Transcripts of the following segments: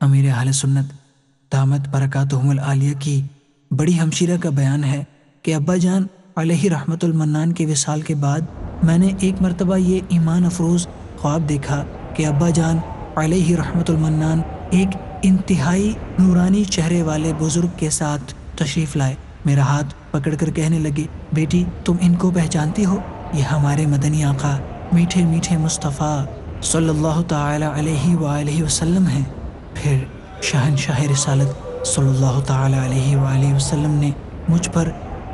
امیر اہل سنت دامت برکاتہم العالیہ کی بڑی ہمشیرہ کا بیان ہے کہ ابا جان علیہ رحمت المنان کے وصال کے بعد میں نے ایک مرتبہ یہ ایمان افروز خواب دیکھا کہ ابا جان علیہ رحمت المنان ایک انتہائی نورانی چہرے والے بزرگ کے ساتھ تشریف لائے. میرا ہاتھ پکڑ کر کہنے لگے، بیٹی تم ان کو پہچانتی ہو؟ یہ ہمارے مدنی آقا میٹھے میٹھے مصطفیٰ صلی اللہ تعالی علیہ وآلہ وسلم ہیں. پھر شہنشاہ رسالت صلی اللہ تعالی علیہ وآلہ وسلم نے مجھ پر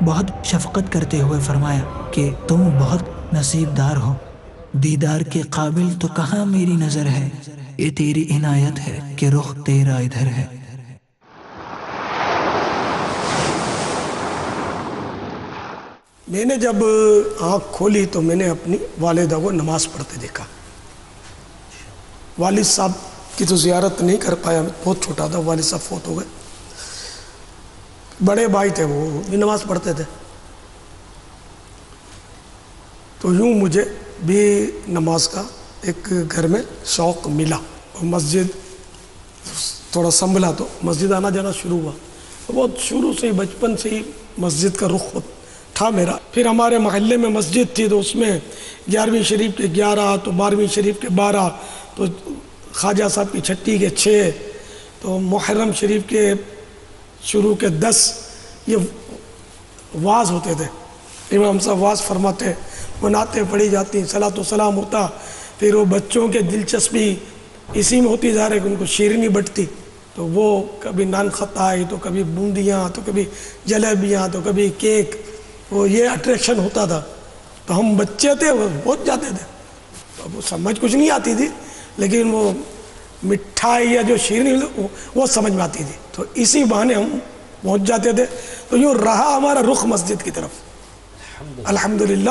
بہت شفقت کرتے ہوئے فرمایا کہ تم بہت نصیب دار ہو، دیدار کے قابل تو کہاں میری نظر ہے، یہ تیری عنایت ہے کہ رخ تیرا ادھر ہے. میں نے جب آنکھ کھولی تو میں نے اپنی والدہ کو نماز پڑھتے دیکھا. والد صاحب کی تو زیارت نہیں کر پایا، بہت چھوٹا تھا، والد صاحب فوت ہو گئے. بڑے بھائی تھے، وہ بھی نماز پڑھتے تھے. تو یوں مجھے بھی نماز کا ایک گھر میں شوق ملا. مسجد تھوڑا سنبھلا تو مسجد آنا جانا شروع ہوا. بہت شروع سے ہی بچپن سے ہی مسجد کا رخ تھا میرا. پھر ہمارے محلے میں مسجد تھی تو اس میں 11ویں شریف کے 11 تو 12ویں شریف کے 12 تو خواجہ صاحب کی چھٹی کے 6 تو محرم شریف کے شروع کے 10 یہ واز ہوتے تھے. امام صاحب واز فرماتے، وہ نعتیں پڑھی جاتی، صلاۃ و سلام ہوتا. پھر وہ بچوں کے دلچسپی اسی میں ہوتی جا رہی کہ ان کو شیرینی بٹتی، تو وہ کبھی نان خطائی تو کبھی بوندیاں تو کبھی جلیبیاں تو کبھی کیک، وہ یہ اٹریکشن ہوتا تھا. تو ہم بچے تھے، وہ پہنچ جاتے تھے. اب وہ سمجھ کچھ نہیں آتی تھی، لیکن وہ مٹھائی یا جو شیرینی وہ سمجھ میں آتی تھی. تو اسی بہانے ہم پہنچ جاتے تھے. تو یوں رہا ہمارا رخ مسجد کی طرف الحمدللہ.